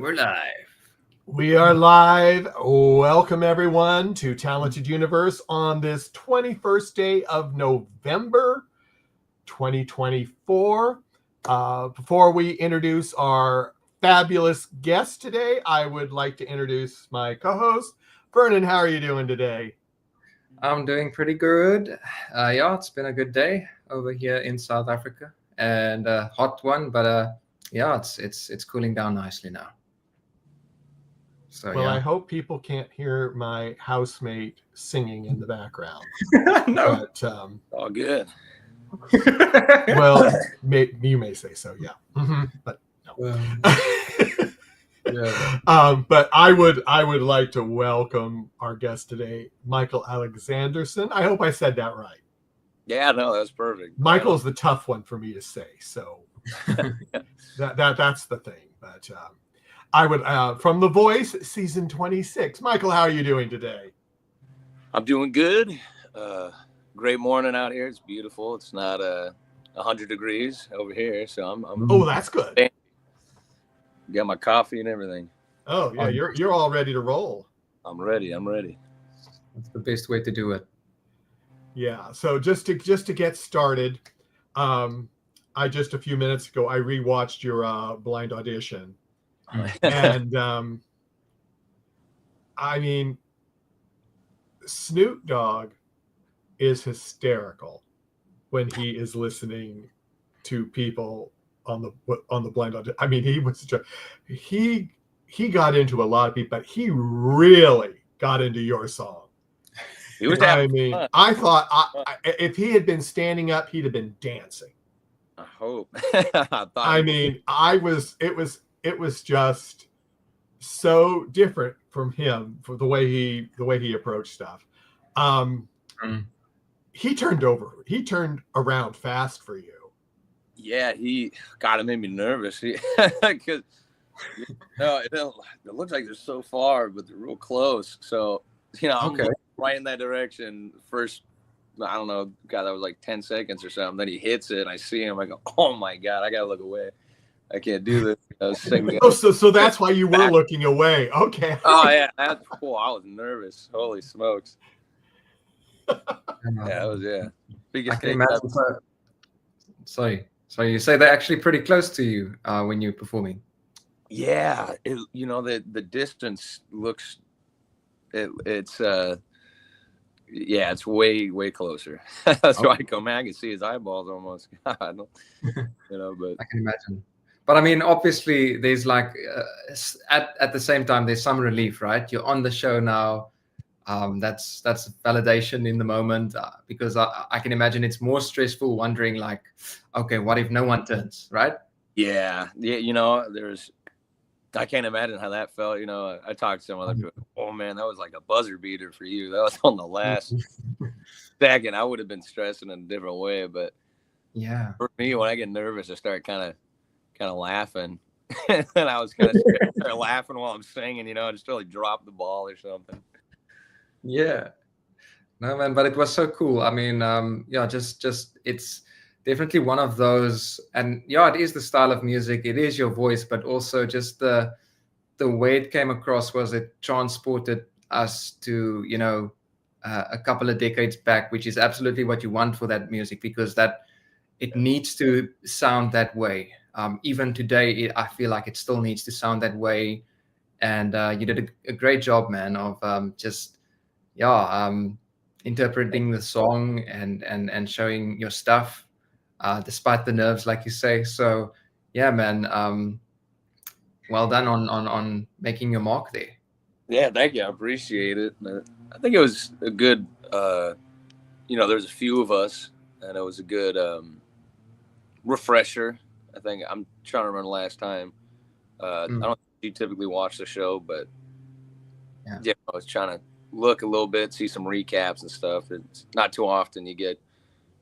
we're live. We are live. Welcome, everyone, to Talented Universe on this 21st day of November 2024. Before we introduce our fabulous guest today, I would like to introduce my co-host, Vernon. How are you doing today? I'm doing pretty good. Yeah, it's been a good day over here in South Africa, and a hot one, but yeah, it's cooling down nicely now. So Well, yeah. I hope people can't hear my housemate singing in the background. No. But, all good. Well, you may say so, yeah. But no. Yeah. But I would like to welcome our guest today, Michael Alexandersson. I hope I said that right. Yeah, no, that's perfect. Michael's the tough one for me to say, so that's the thing. But I would from The Voice, season 26. Michael, how are you doing today? I'm doing good. Great morning out here. It's beautiful. It's not 100 degrees over here, so I'm Oh, that's good. Got my coffee and everything. Oh yeah, you're all ready to roll. I'm ready. That's the best way to do it. Yeah. So just to get started, I just a few minutes ago I rewatched your blind audition, and I mean, Snoop Dogg is hysterical when he is listening to people on the blind audition. I mean, he got into a lot of people, but he really got into your song. He was I mean, I thought if he had been standing up, he'd have been dancing. I hope. I mean, it was just so different from him for the way he approached stuff. He turned around fast for you. Yeah, it made me nervous. Because it looks like they're so far, but they're real close. So I'm right in that direction. First, I don't know, God, that was like 10 seconds or something. Then he hits it, and I see him. I go, oh my God, I gotta look away. I can't do this. I was singing. Oh, so that's why you were looking away. Okay. Oh yeah, that's cool. I was nervous. Holy smokes. Yeah, it was biggest I can imagine. Sorry. You say they're actually pretty close to you when you're performing. Yeah, the distance looks. It's way closer. That's why I go, man, I can see his eyeballs almost. But I can imagine. But I mean, obviously, there's like at the same time, there's some relief, right? You're on the show now. That's validation in the moment because I can imagine it's more stressful wondering like, okay, what if no one turns, right? Yeah. I can't imagine how that felt. I talked to some other people. Oh man, that was like a buzzer beater for you. That was on the last second. I would have been stressing in a different way, but yeah, for me, when I get nervous, I start kind of laughing, and I was kind of laughing while I'm singing. I just really drop the ball or something. Yeah, no man, but it was so cool. I mean, just it's definitely one of those, and yeah, it is the style of music, it is your voice, but also just the way it came across was it transported us to a couple of decades back, which is absolutely what you want for that music, because that it needs to sound that way. Even today, I feel like it still needs to sound that way, and you did a great job, man, of interpreting the song and showing your stuff despite the nerves, like you say. So yeah, man, well done on making your mark there. Yeah, thank you. I appreciate it. I think it was a good there's a few of us, and it was a good refresher. I think I'm trying to remember last time. I don't think you typically watch the show, but yeah, I was trying to look a little bit, see some recaps and stuff. It's not too often you get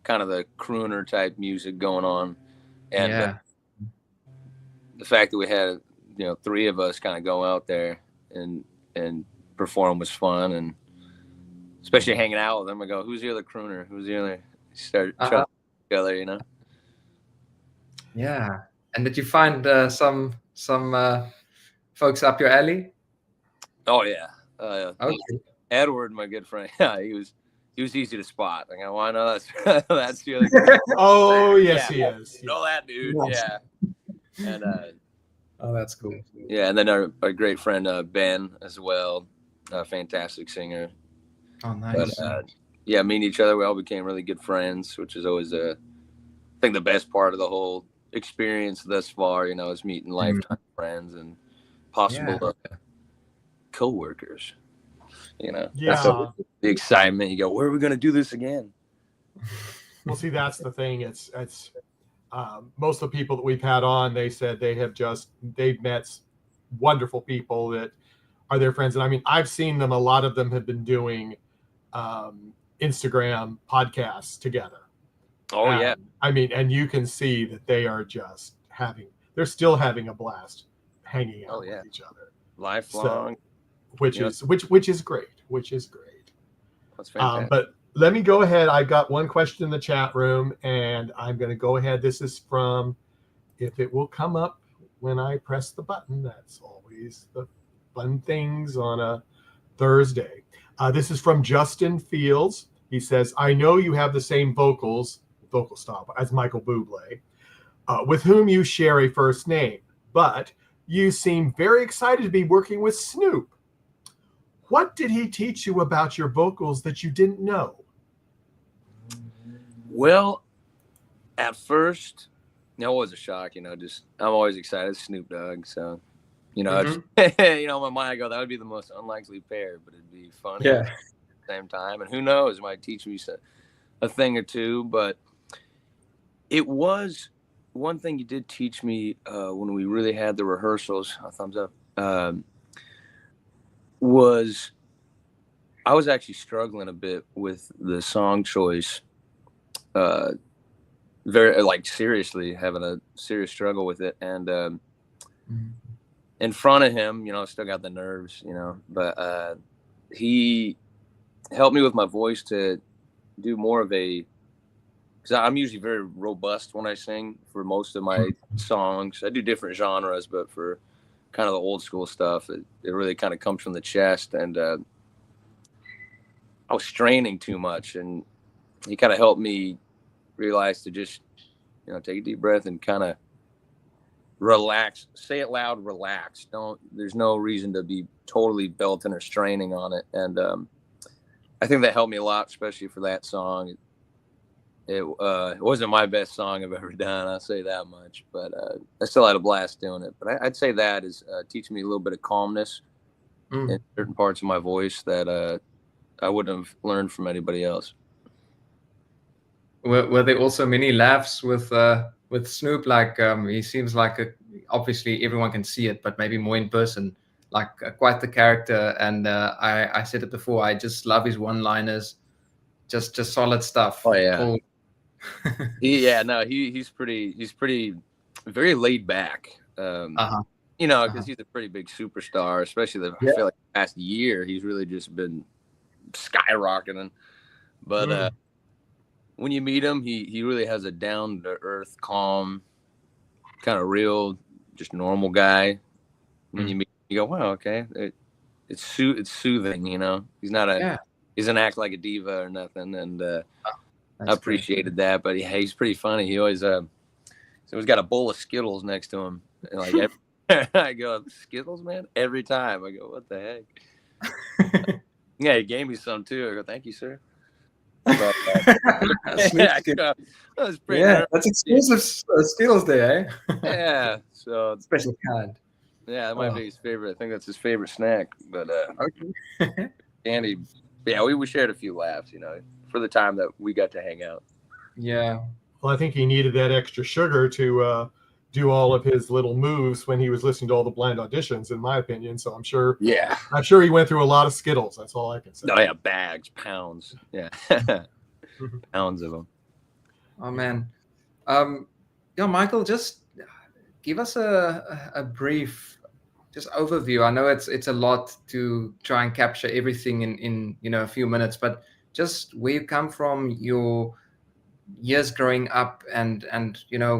kind of the crooner type music going on, and the fact that we had three of us kind of go out there and perform was fun, and especially hanging out with them. I go, who's the other crooner? Who's the other? Start trying together, Yeah, and did you find some folks up your alley? Oh yeah. Okay. Edward, my good friend, yeah, he was easy to spot. I go, well, I know that's that's really good. Oh yes, he is. You know that dude, Nice. yeah. And Oh, that's cool. yeah, and then our great friend Ben as well, a fantastic singer. Oh, nice. But yeah, meeting each other, we all became really good friends, which is always I think the best part of the whole experience thus far. You know, is meeting lifetime friends and possible co-workers. You know, Yeah. so the excitement. You go, where are we going to do this again? Well, see, that's the thing. It's most of the people that we've had on, they said they've met wonderful people that are their friends. And I mean, I've seen them. A lot of them have been doing Instagram podcasts together. Oh, yeah. I mean, and you can see that they are just they're still having a blast hanging out with each other. Lifelong. So, which is great. That's fantastic. But let me go ahead. I've got one question in the chat room, and I'm going to go ahead. This is from, if it will come up when I press the button. That's always the fun things on a Thursday. This is from Justin Fields. He says, I know you have the same vocal style as Michael Bublé, with whom you share a first name, but you seem very excited to be working with Snoop. What did he teach you about your vocals that you didn't know? Well, at first, it was a shock. You know, just I'm always excited, Snoop Dogg. So, you know, you know, in my mind, I go, that would be the most unlikely pair, but it'd be funny at the same time. And who knows, it might teach me a thing or two. But it was one thing you did teach me when we really had the rehearsals. Thumbs up. Was I was actually struggling a bit with the song choice, very seriously having a serious struggle with it. And in front of him, you know, I still got the nerves, you know, but he helped me with my voice to do more of because I'm usually very robust when I sing for most of my songs. I do different genres, but for kind of the old school stuff, it really kind of comes from the chest. And I was straining too much, and he kind of helped me realize to just, you know, take a deep breath and kind of relax, say it loud, relax. There's no reason to be totally belting or straining on it. And I think that helped me a lot, especially for that song. It wasn't my best song I've ever done, I'll say that much, but I still had a blast doing it. But I'd say that is teaching me a little bit of calmness in certain parts of my voice that I wouldn't have learned from anybody else. Were there also many laughs with Snoop? Like he seems like obviously everyone can see it, but maybe more in person, like quite the character. And I said it before, I just love his one-liners, just solid stuff. Oh yeah. He's pretty very laid back. You know, because he's a pretty big superstar, especially I feel like the past year he's really just been skyrocketing. But when you meet him, he really has a down to earth, calm, kind of real, just normal guy. When you meet him, you go, wow, okay, it's soothing, you know. He's not he doesn't act like a diva or nothing, and I appreciated that. But he's pretty funny. He always he's got a bowl of Skittles next to him, and like I go, Skittles, man, every time. I go, what the heck? Yeah, he gave me some too. I go, thank you, sir. But, that's exclusive Skittles there, eh? Yeah, so special kind. Yeah, that might be his favorite. I think that's his favorite snack. But candy, yeah, we shared a few laughs, you know, for the time that we got to hang out. Yeah. Well, I think he needed that extra sugar to do all of his little moves when he was listening to all the blind auditions, in my opinion. So I'm sure he went through a lot of Skittles. That's all I can say. Oh yeah, bags, pounds, pounds of them. Oh man, Michael, just give us a brief just overview. I know it's a lot to try and capture everything in a few minutes, but just where you come from, your years growing up, and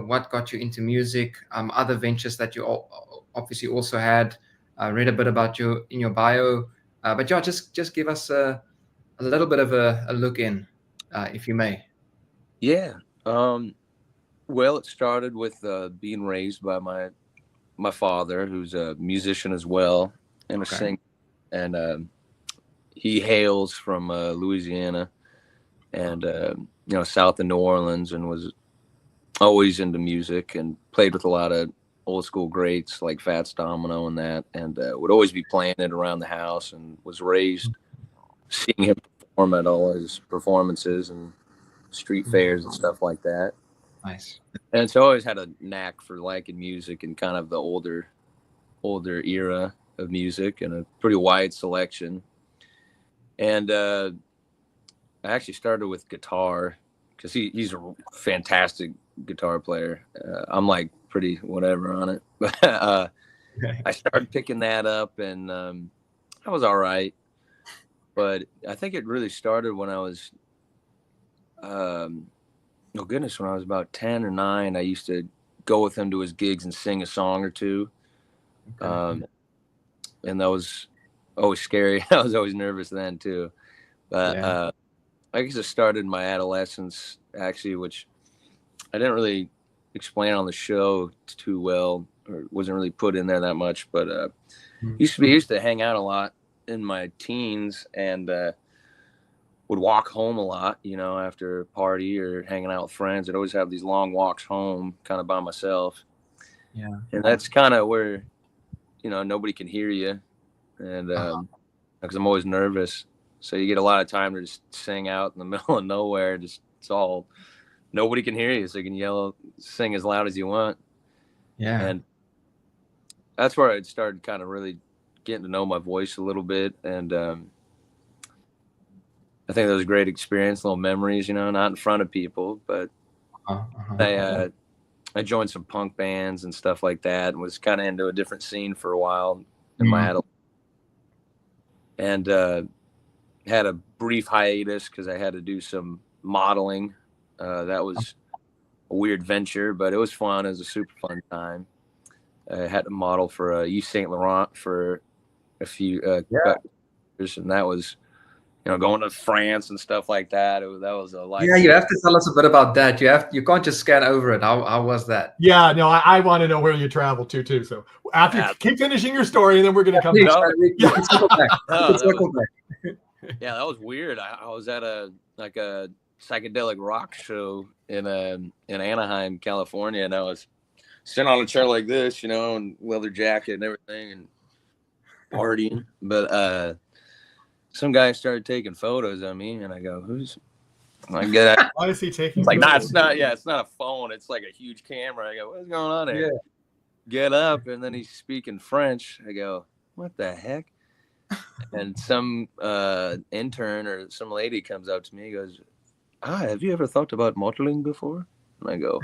what got you into music, other ventures that you obviously also had, I read a bit about you in your bio, but yeah, just give us a little bit of a look in, if you may. Yeah. Well, it started with being raised by my father, who's a musician as well and a singer, and he hails from Louisiana and south of New Orleans, and was always into music and played with a lot of old school greats like Fats Domino and that, and would always be playing it around the house, and was raised seeing him perform at all his performances and street fairs and stuff like that. Nice. And so I always had a knack for liking music and kind of the older era of music, and a pretty wide selection. And I actually started with guitar because he's a fantastic guitar player. I'm like pretty whatever on it, but I started picking that up, and I was all right. But I think it really started when I was, oh goodness, when I was about 10 or 9. I used to go with him to his gigs and sing a song or two. And that was always scary. I was always nervous then too. But I guess it started in my adolescence, actually, which I didn't really explain on the show too well, or wasn't really put in there that much. But used to hang out a lot in my teens, and would walk home a lot, after a party or hanging out with friends. I'd always have these long walks home kind of by myself. Yeah. And that's kind of where, nobody can hear you. And because I'm always nervous. So you get a lot of time to just sing out in the middle of nowhere. Nobody can hear you. So you can sing as loud as you want. Yeah. And that's where I'd started kind of really getting to know my voice a little bit. And I think that was a great experience, little memories, not in front of people, but I joined some punk bands and stuff like that, and was kind of into a different scene for a while in my adult, and had a brief hiatus because I had to do some modeling. That was a weird venture, but it was fun. It was a super fun time. I had to model for Yves Saint Laurent for a few years, and that was, going to France and stuff like that. That was a life. Yeah, you have to tell us a bit about that. You can't just scan over it. How was that? Yeah, no, I want to know where you traveled to too. So after you keep finishing your story, and then we're going to come back. Yeah, that was weird. I was at a psychedelic rock show in Anaheim, California, and I was sitting on a chair like this, and leather jacket and everything, and partying. But some guy started taking photos of me, and I go, "Who's?" I get why is he taking? It's like, nah, it's not. Yeah, it's not a phone. It's like a huge camera. I go, "What's going on here?" Yeah. Get up, and then he's speaking French. I go, "What the heck?" And some intern or some lady comes up to me, and goes, have you ever thought about modeling before? And I go,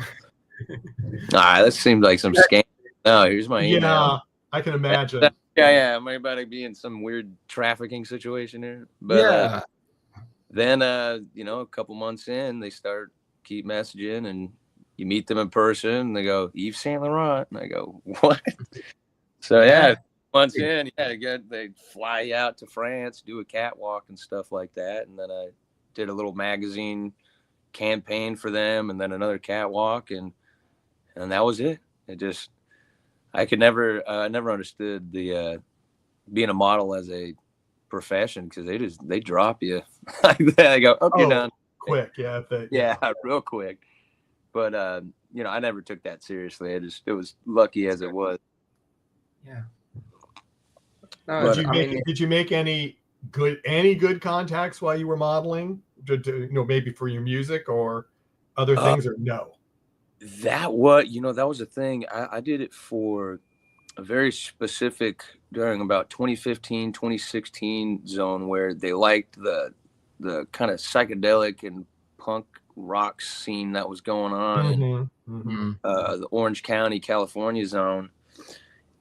that seems like some scam. No, here's my email. Yeah, I can imagine. Yeah. Am I about to be in some weird trafficking situation here? But then, a couple months in, they keep messaging, and you meet them in person, and they go, Yves Saint Laurent. And I go, what? So, months in, they fly you out to France, do a catwalk and stuff like that. And then I did a little magazine campaign for them, and then another catwalk, and that was it. I could never understood the being a model as a profession, because they drop you like that. I go, okay, done quick, real quick. But I never took that seriously. It was lucky as it was. Yeah. No, did you make any good contacts while you were modeling? Maybe for your music or other things, or no? That was a thing. I did it for a very specific, during about 2015, 2016 zone, where they liked the kind of psychedelic and punk rock scene that was going on in the Orange County, California zone.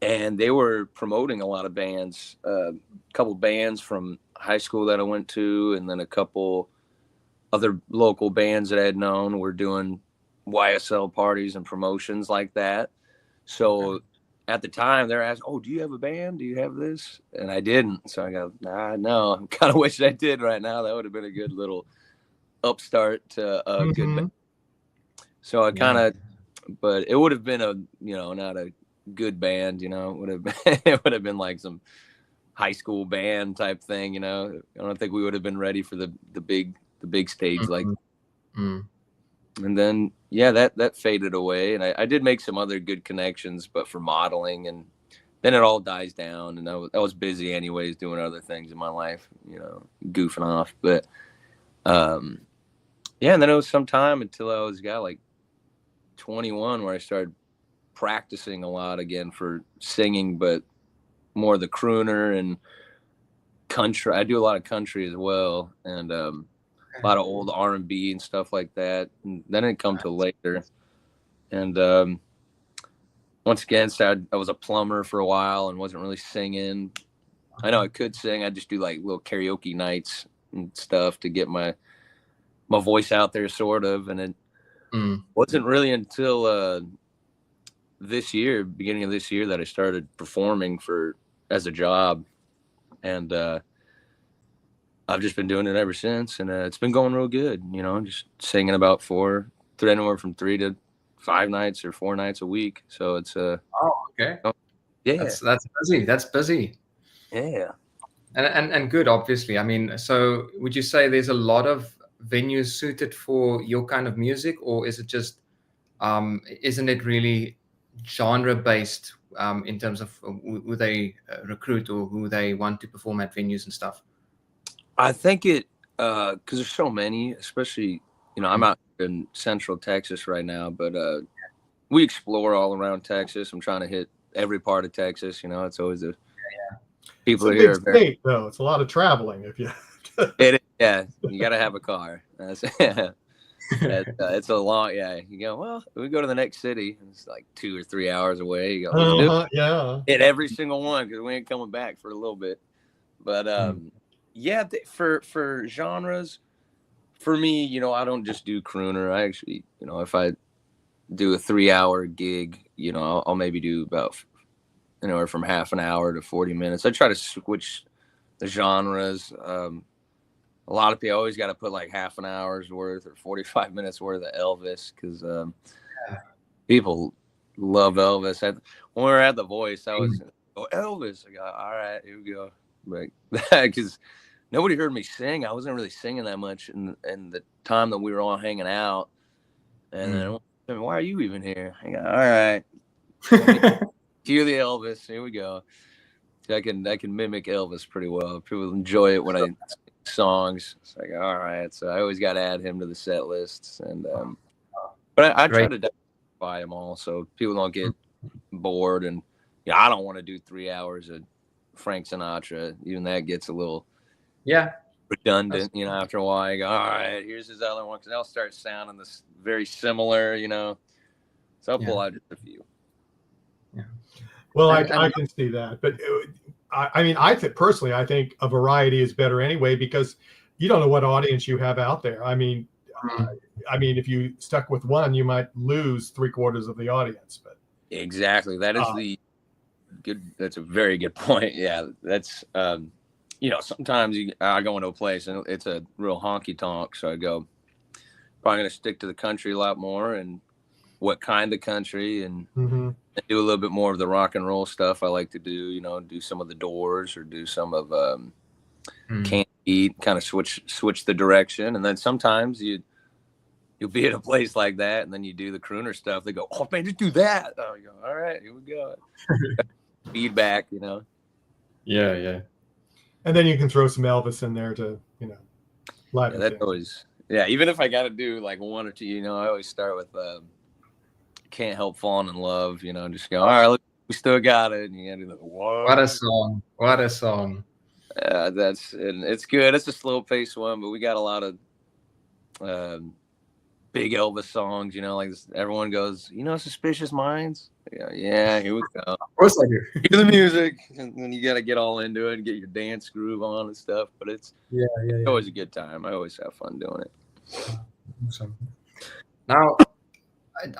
And they were promoting a lot of bands, a couple bands from high school that I went to, and then a couple other local bands that I had known were doing YSL parties and promotions like that. So at the time they're asking, "Oh, do you have a band? Do you have this?" And I didn't. So I go, "Nah, no. I kind of wish I did right now. That would have been a good little upstart to a good band." So I kind of, but it would have been a, not a good band, it would have been, it would have been like some high school band type thing, I don't think we would have been ready for the big stage. Like, and then, that faded away. And I did make some other good connections, but for modeling, and then it all dies down. And I was busy anyways, doing other things in my life, goofing off. But, and then it was some time until I got like 21 where I started practicing a lot again for singing, but more the crooner and country. I do a lot of country as well, and a lot of old R&B and stuff like that. And then it come to later. And once again, I was a plumber for a while and wasn't really singing. I know I could sing. I just do like little karaoke nights and stuff to get my voice out there, sort of. And it wasn't really until beginning of this year, that I started performing as a job. And I've just been doing it ever since. And it's been going real good, just singing about anywhere from 3 to 5 nights or 4 nights a week. So it's okay. Yeah. That's busy. That's busy. Yeah. And good, obviously. I mean, so would you say there's a lot of venues suited for your kind of music, or is it just isn't it really genre based in terms of who they recruit or who they want to perform at venues and stuff? I think it because there's so many, especially I'm out in Central Texas right now, but we explore all around Texas. I'm trying to hit every part of Texas. It's always people it's a here big state, though. It's a lot of traveling. If you you got to have a car. It's a long, you go, well, we go to the next city, and it's like 2 or 3 hours away. You go, hit every single one, because we ain't coming back for a little bit. But for genres, for me, I don't just do crooner. I actually, if I do a 3-hour gig, I'll maybe do about anywhere from half an hour to 40 minutes. I try to switch the genres. A lot of people always got to put like half an hour's worth or 45 minutes worth of Elvis, because people love Elvis. When we were at The Voice, I was, Elvis. I go, all right, here we go. Because nobody heard me sing. I wasn't really singing that much in the time that we were all hanging out. And then, why are you even here? I go, all right. Cue the Elvis. Here we go. I can mimic Elvis pretty well. People enjoy it when I songs. It's like, all right, so I always got to add him to the set lists. And but I try to diversify them all so people don't get bored. And I don't want to do 3 hours of Frank Sinatra. Even that gets a little redundant, after a while. I go, all right, here's his other one, because they'll start sounding this very similar, so I'll pull out just a few. Well, I can see that, but I mean, personally, I think a variety is better anyway, because you don't know what audience you have out there. I mean, if you stuck with one, you might lose 3/4 of the audience. But exactly, that is that's a very good point. Yeah, that's sometimes I go into a place and it's a real honky tonk, so I go, probably gonna stick to the country a lot more, and what kind of country, and do a little bit more of the rock and roll stuff I like to do, do some of the Doors, or do some of Can't Eat, kind of switch the direction. And then sometimes you'll be at a place like that, and then you do the crooner stuff. They go, oh man, just do that. Oh, you go, all right, here we go. Feedback, Yeah. And then you can throw some Elvis in there to, live. That's always, even if I got to do like one or two, I always start with Can't Help Falling in Love, just go, all right, look, we still got it. And you gotta do like, what a song. It's good. It's a slow paced one, but we got a lot of big Elvis songs, like this, everyone goes, Suspicious Minds. Yeah, here we go. Of course I do. Hear the music, and then you got to get all into it and get your dance groove on and stuff. But it's always a good time. I always have fun doing it. Awesome. Now,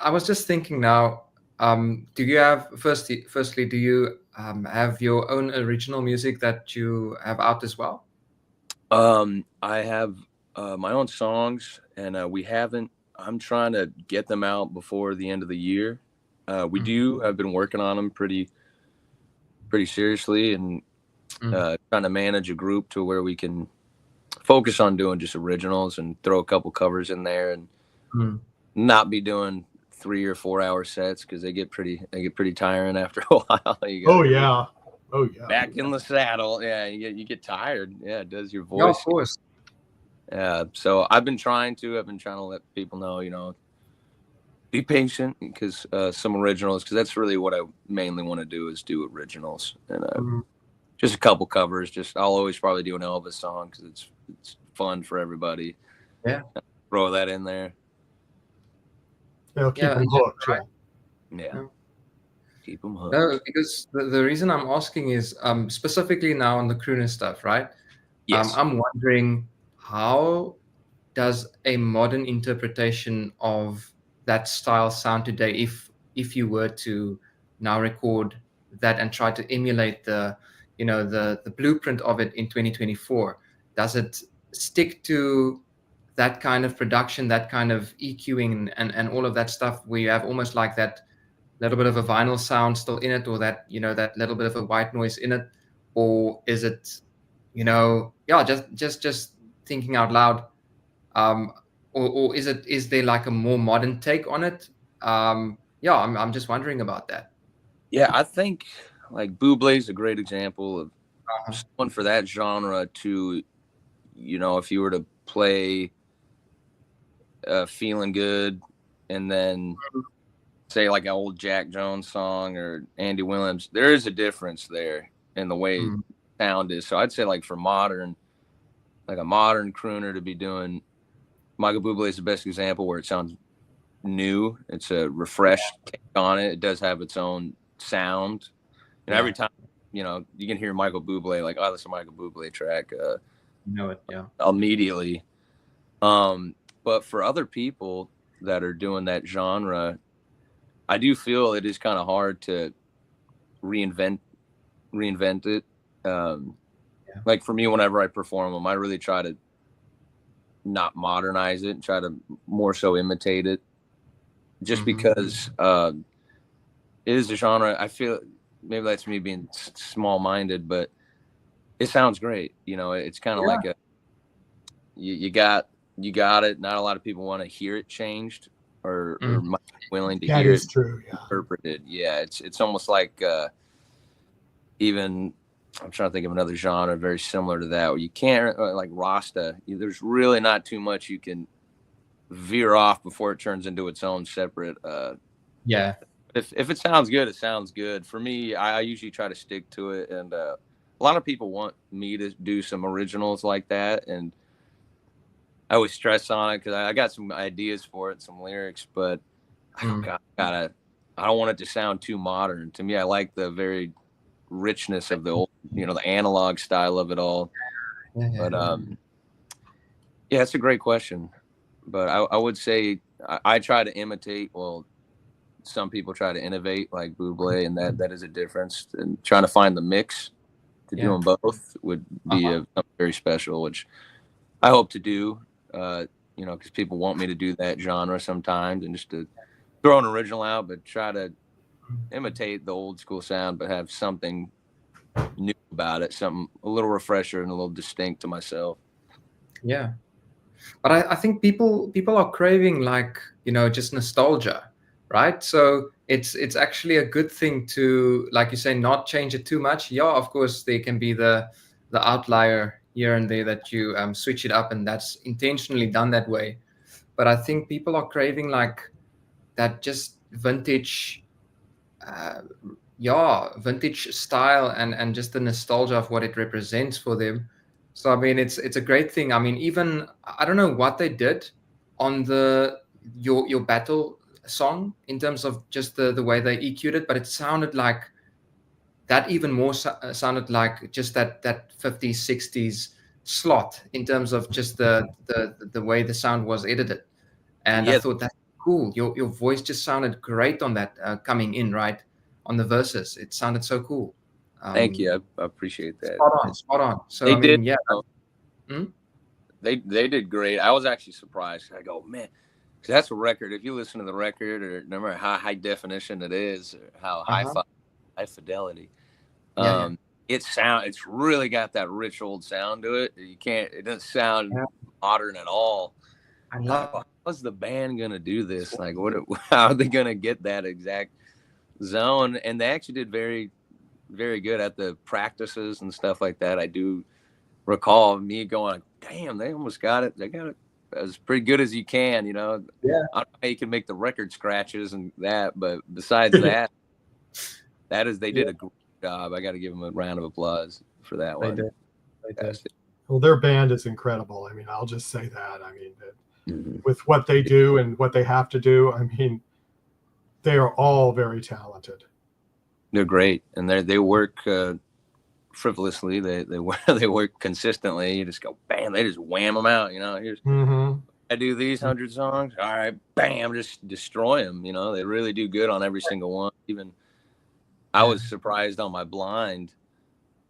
I was just thinking now, Do you have firstly do you have your own original music that you have out as well? I have my own songs, and we haven't. I'm trying to get them out before the end of the year. We do. I've been working on them pretty seriously, and trying to manage a group to where we can focus on doing just originals and throw a couple covers in there, and not be doing 3 or 4 hour sets because they get pretty tiring after a while. Oh yeah. Back in the saddle. Yeah, you get tired. Yeah, it does your voice. Yeah, of course. Yeah, so I've been trying to let people know, be patient, because some originals, because that's really what I mainly want to do, is do originals, and just a couple covers. I'll always probably do an Elvis song because it's fun for everybody. Yeah, throw that in there. It'll keep them hooked. Right. Yeah. Keep them hooked. No, because the reason I'm asking is specifically now on the crooner stuff, right? Yes. I'm wondering, how does a modern interpretation of that style sound today, if you were to now record that and try to emulate the blueprint of it in 2024? Does it stick to that kind of production, that kind of EQing and all of that stuff, where you have almost like that little bit of a vinyl sound still in it, or that that little bit of a white noise in it? Or is it just thinking out loud, or is there like a more modern take on it? I'm just wondering about that. Yeah, I think like Bublé is a great example of someone for that genre to, if you were to play Feeling Good and then say like an old Jack Jones song or Andy Williams, there is a difference there in the way sound is. So I'd say like for a modern crooner to be doing, Michael Bublé is the best example where it sounds new. It's a refreshed take on it. It does have its own sound. And every time, you can hear Michael Bublé, like, oh, that's a Michael Bublé track. Immediately. But for other people that are doing that genre, I do feel it is kind of hard to reinvent it. Like for me, whenever I perform them, I really try to not modernize it and try to more so imitate it, just because it is a genre. I feel maybe that's me being small-minded, but it sounds great. It's kind of like you got it. Not a lot of people want to hear it changed or might be willing to hear it interpreted. Yeah, it's almost like even I'm trying to think of another genre very similar to that, where you can't, like Rasta, there's really not too much you can veer off before it turns into its own separate. If it sounds good, it sounds good. For me, I usually try to stick to it, and a lot of people want me to do some originals like that, and I always stress on it because I got some ideas for it, some lyrics, but I don't want it to sound too modern. To me, I like the very richness of the old, the analog style of it all. But it's a great question. But I would say I try to imitate. Well, some people try to innovate, like Bublé, and that is a difference. And trying to find the mix to do them both would be something very special, which I hope to do. Because people want me to do that genre sometimes, and just to throw an original out, but try to imitate the old school sound, but have something new about it, something a little refresher and a little distinct to myself. Yeah, but I think people are craving, like, just nostalgia, right? So it's actually a good thing to, like you say, not change it too much. Yeah, of course there can be the outlier here and there that you switch it up, and that's intentionally done that way. But I think people are craving like that, just vintage vintage style, and just the nostalgia of what it represents for them. So I mean, it's a great thing. I mean, even I don't know what they did on your battle song in terms of just the way they EQ'd it, but it sounded like that even more sounded like just that 50s 60s slot in terms of just the way the sound was edited. And I thought cool. Your voice just sounded great on that coming in, right? On the verses. It sounded so cool. Thank you. I appreciate that. Spot on. So they I mean, did, yeah. They did great. I was actually surprised. I go, man, 'cause that's a record. If you listen to the record, or no matter how high definition it is, or how high fidelity, it's really got that rich old sound to it. It doesn't sound modern at all. I love. How's the band gonna do this? Like, how are they gonna get that exact zone? And they actually did very, very good at the practices and stuff like that. I do recall me going, damn, they almost got it. They got it as pretty good as you can, you know. Yeah. I don't know how you can make the record scratches and that, but besides that, they did a great job. I got to give them a round of applause for that one. They did. Well, their band is incredible. I mean, I'll just say that. I mean, with what they do and what they have to do, I mean, they are all very talented. They're great, and they work frivolously. They work consistently. You just go, bam, they just wham them out. You know, here's I do these 100 songs. All right, bam, just destroy them. You know, they really do good on every single one. Even I was surprised on my blind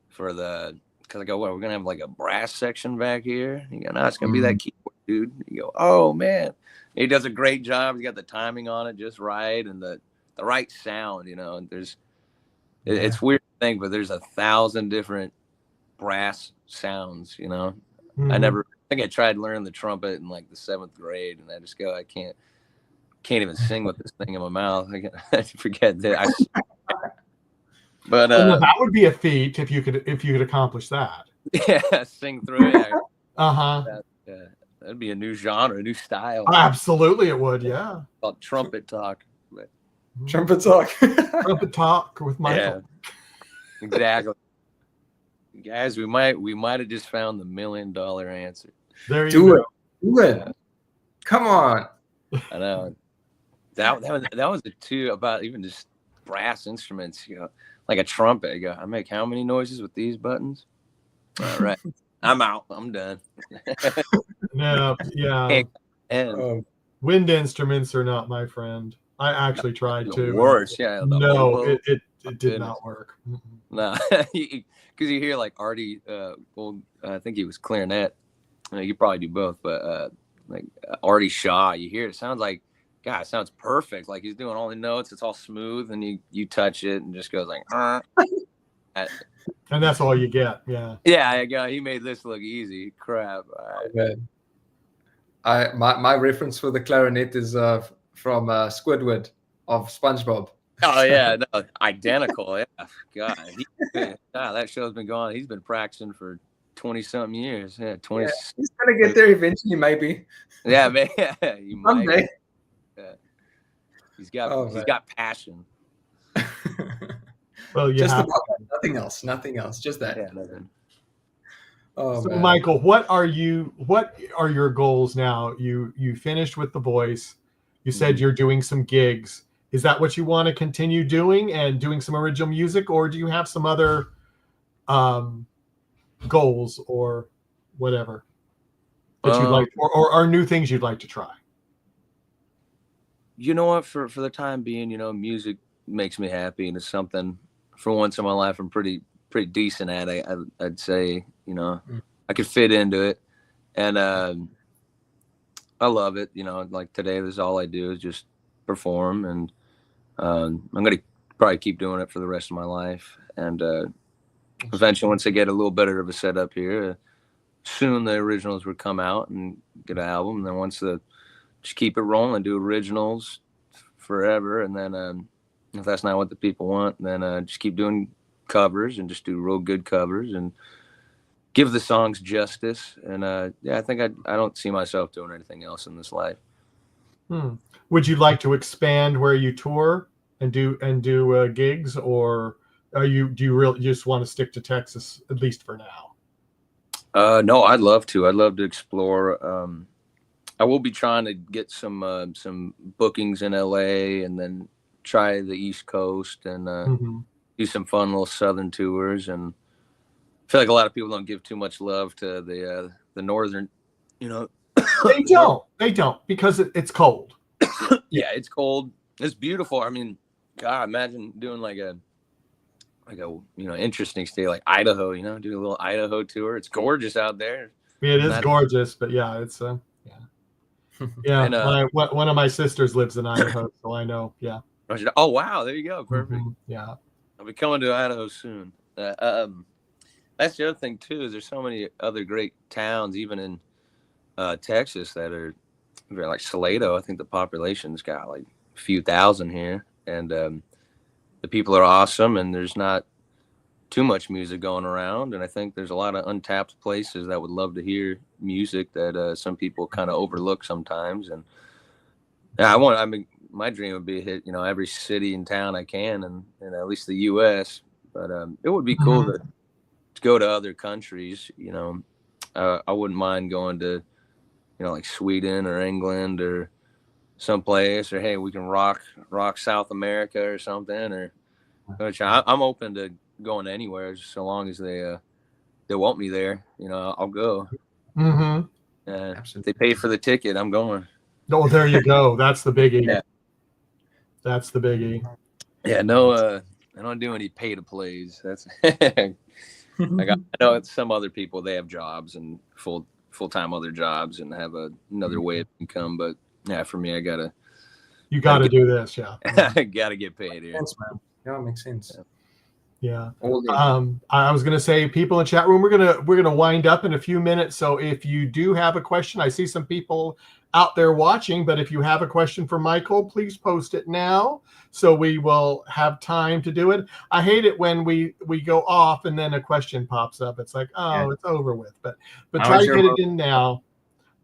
because I go, well, we're gonna have like a brass section back here. You go, no, it's gonna be that keyboard dude. You go, oh man, he does a great job. He's got the timing on it just right and the right sound. You know, and it's weird to think, but there's 1,000 different brass sounds. You know, I think I tried learning the trumpet in like the 7th grade, and I just go, I can't even sing with this thing in my mouth. I forget that. But that would be a feat if you could accomplish that. Yeah, sing through it. That'd be a new genre, a new style. Absolutely, it would. Yeah, called trumpet talk. Trumpet talk. Trumpet talk with Michael. Yeah, exactly. Guys, we might have just found the $1 million answer. There you go. Do it. Yeah. Come on. I know. That was the two about even just brass instruments, you know, like a trumpet. You go, I make how many noises with these buttons? All right. I'm out. I'm done. Yeah. And wind instruments are not my friend. I actually tried to. Worse, yeah. No, it did not work. No, because you hear like Artie. I think he was clarinet. You probably do both, but like Artie Shaw, you hear it sounds like, God, it sounds perfect. Like he's doing all the notes. It's all smooth, and you touch it and just goes like. And that's all you get. Yeah. Yeah, he made this look easy. Crap. My reference for the clarinet is from Squidward of SpongeBob. Oh yeah, no, identical. Yeah, God, that show's been going. He's been practicing for 20-something years. Yeah, 20. Yeah, he's gonna get there eventually, maybe. Yeah, man. You might. Yeah. He's got passion. Well, just about that. Nothing else. Just that. Yeah, nothing. Oh, so, man. Michael, what are your goals now? You finished with The Voice. You said you're doing some gigs. Is that what you want to continue doing and doing some original music, or do you have some other goals or whatever that you'd like, or are new things you'd like to try? You know what? For the time being, you know, music makes me happy, and it's something for once in my life I'm pretty decent at. I'd say, you know, I could fit into it, and I love it. You know, like today, this is all I do is just perform, and I'm gonna probably keep doing it for the rest of my life. And eventually, once I get a little better of a setup here, soon the originals would come out and get an album. And then just keep it rolling, do originals forever, and then if that's not what the people want, then just keep doing covers and just do real good covers and give the songs justice. And I think I don't see myself doing anything else in this life. Would you like to expand where you tour and do gigs, or do you really just want to stick to Texas at least for now? No, I'd love to. I'd love to explore. I will be trying to get some bookings in LA, and then try the East Coast and do some fun little Southern tours. And I feel like a lot of people don't give too much love to the Northern, you know. They don't because it's cold. Yeah, it's cold. It's beautiful. I mean, God, imagine doing like a interesting state like Idaho. Do a little Idaho tour. It's gorgeous out there. It is gorgeous, but yeah, it's yeah. And, one of my sisters lives in Idaho, so I know. Yeah. Oh wow, there you go. Perfect. Yeah. I'll be coming to Idaho soon. That's the other thing too. Is there's so many other great towns, even in Texas, that are very like Salado. I think the population's got like a few thousand here, and the people are awesome, and there's not too much music going around. And I think there's a lot of untapped places that would love to hear music that some people kind of overlook sometimes. And yeah, my dream would be to hit, every city and town I can, and at least the U.S. But it would be cool to go to other countries. I wouldn't mind going to, like Sweden or England or someplace, or hey, we can rock South America or something. Or I'm open to going anywhere, just so long as they want me there. I'll go. If they pay for the ticket, I'm going. Oh, there you go. That's the biggie. Yeah. That's the biggie. Yeah, no, I don't do any pay to plays. That's I know it's some other people, they have jobs and full-time other jobs and have another way of income, but yeah, for me, you gotta do this. Yeah. I gotta get paid here. Thanks, man. Yeah, it makes sense. Yeah. I was gonna say, people in chat room, we're gonna wind up in a few minutes. So if you do have a question, I see some people out there watching, but if you have a question for Michael, please post it now so we will have time to do it. I hate it when we go off and then a question pops up. It's like, it's over with. But try to get it in now.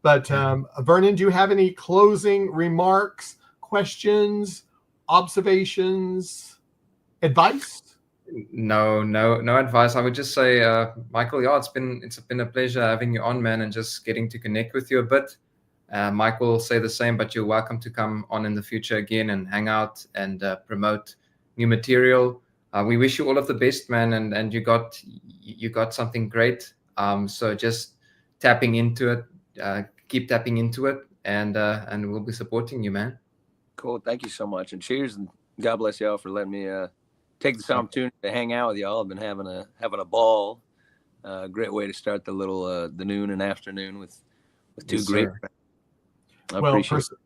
But Vernon, do you have any closing remarks, questions, observations, advice? No advice. I would just say, Michael, it's been a pleasure having you on, man, and just getting to connect with you a bit. Mike will say the same, but you're welcome to come on in the future again and hang out and promote new material. We wish you all of the best, man, and you got something great. So just tapping into it, keep tapping into it, and we'll be supporting you, man. Cool. Thank you so much, and cheers, and God bless y'all for letting me take this opportunity to hang out with y'all. I've been having a ball. Great way to start the noon and afternoon with two great friends. Well,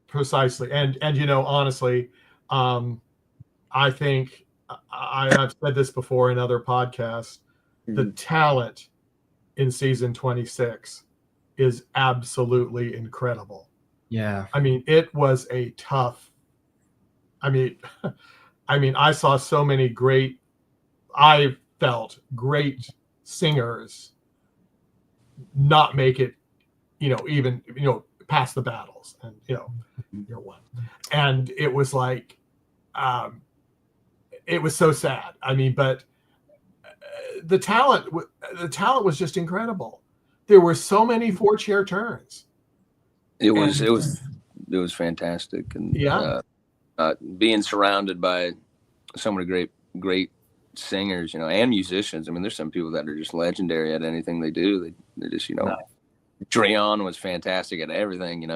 precisely. And honestly, I think I've said this before in other podcasts, the talent in season 26 is absolutely incredible. Yeah. I mean, it was a tough, I saw so many I felt great singers not make it, even, past the battles, and year one, and it was like, it was so sad. But the talent was just incredible. There were so many 4-chair turns. It was fantastic, and being surrounded by so many great singers, and musicians. There's some people that are just legendary at anything they do. They just, Dreon was fantastic at everything.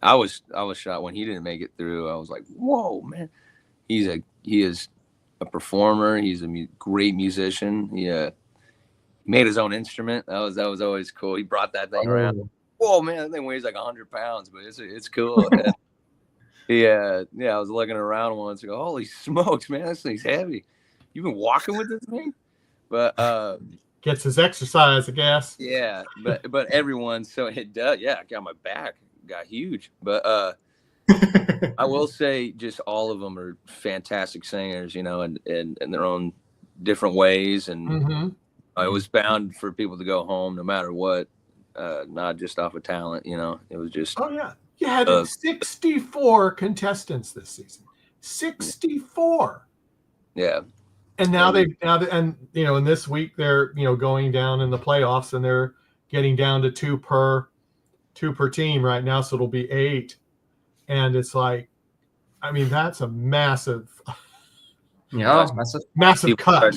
I was shocked when he didn't make it through. I was like, whoa, man. He is a performer. He's a great musician. He made his own instrument. That was always cool. He brought that thing around. Whoa, man, that thing weighs like 100 pounds, but it's cool. I was looking around once and go, holy smokes, man, this thing's heavy. You've been walking with this thing? But gets his exercise, I guess. Yeah, but everyone, so it does. Yeah, I got my back got huge. But I will say, just all of them are fantastic singers, and in their own different ways. And I was bound for people to go home no matter what, not just off of talent. It was just. Oh yeah, you had 64 contestants this season. 64. Yeah. And now in this week they're going down in the playoffs, and they're getting down to two per team right now, so it'll be 8. And it's like, that's a massive massive cut.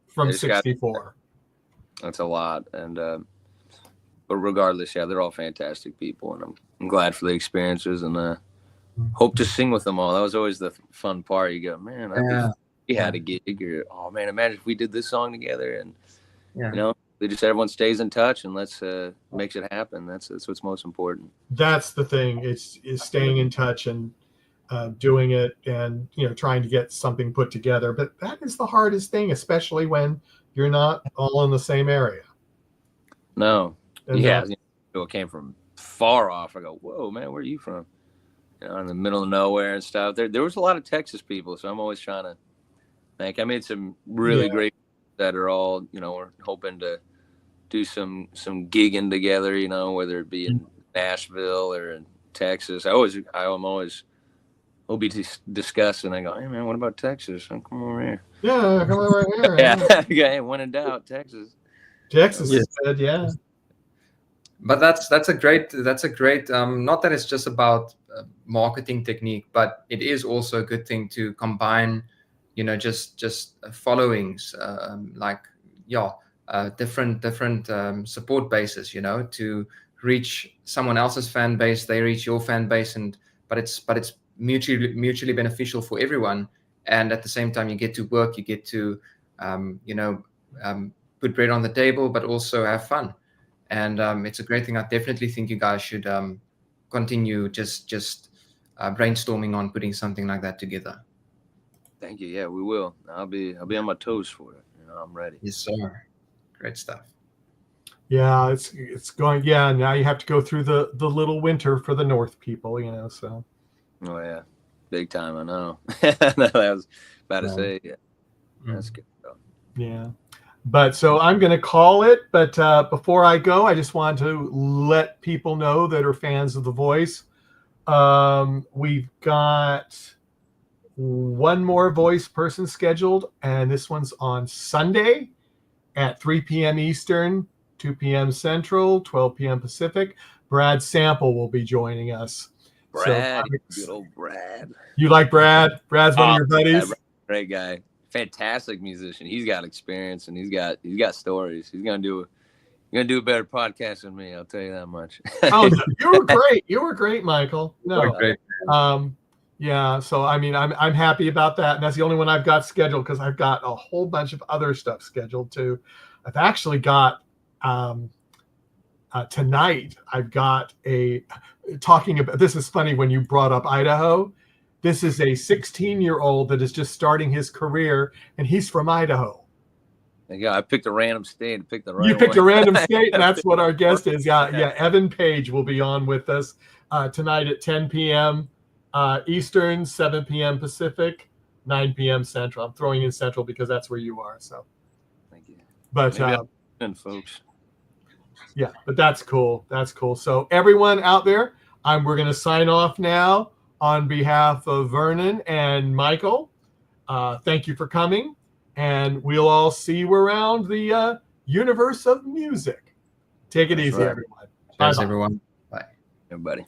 From 64. That's a lot. And but regardless, they're all fantastic people, and I'm glad for the experiences, and hope to sing with them all. That was always the fun part. You go, man, we had a gig, or oh man, imagine if we did this song together, and you know, they just everyone stays in touch and let's makes it happen. That's what's most important. That's the thing. Is staying in touch and doing it, and you know, trying to get something put together. But that is the hardest thing, especially when you're not all in the same area. No, and you know, it came from far off. I go, whoa, man, where are you from? You know, in the middle of nowhere and stuff. There was a lot of Texas people, so I'm always trying to think. I made some really great that are all, you know, we're hoping to do some gigging together, you know, whether it be in Nashville or in Texas. We'll be discussing. I go, hey man, what about Texas? Come over here. Yeah, come over here. Yeah, when in doubt, Texas. Texas is good, yeah. But that's a great. Not that it's just about marketing technique, but it is also a good thing to combine, you know, just followings, different support bases, you know, to reach someone else's fan base, they reach your fan base, but it's mutually beneficial for everyone. And at the same time, you get to work, you get to put bread on the table, but also have fun. And it's a great thing. I definitely think you guys should continue just brainstorming on putting something like that together. Thank you. Yeah, we will. I'll be on my toes for it. You know, I'm ready. Yes, sir. Great stuff. Yeah, it's going. Yeah, now you have to go through the little winter for the North people, you know. So. Oh yeah, big time. I know. I was about to say. Yeah, that's good. Yeah, but so I'm going to call it. But before I go, I just want to let people know that are fans of The Voice. We've got one more voice person scheduled, and this one's on Sunday at 3 p.m. Eastern, 2 p.m. Central, 12 p.m. Pacific. Brad Sample will be joining us. Brad, good old Brad. You like Brad? Brad's one of your buddies. Great guy, fantastic musician. He's got experience and he's got stories. He's gonna do a better podcast than me. I'll tell you that much. Oh, you were great. You were great, Michael. No, great. Yeah. So I mean, I'm happy about that, and that's the only one I've got scheduled because I've got a whole bunch of other stuff scheduled too. I've actually got tonight. I've got talking about. This is funny when you brought up Idaho. This is a 16-year-old that is just starting his career, and he's from Idaho. Yeah, I picked a random state. You picked a random state, and that's what our guest is. Yeah. Evan Page will be on with us tonight at 10 p.m. Eastern, 7 p.m. Pacific, 9 p.m. Central. I'm throwing in Central because that's where you are. So, thank you. But folks. Yeah, but that's cool. That's cool. So everyone out there, we're going to sign off now on behalf of Vernon and Michael. Thank you for coming, and we'll all see you around the universe of music. Take it easy, everyone. Thanks, everyone. Bye, everybody.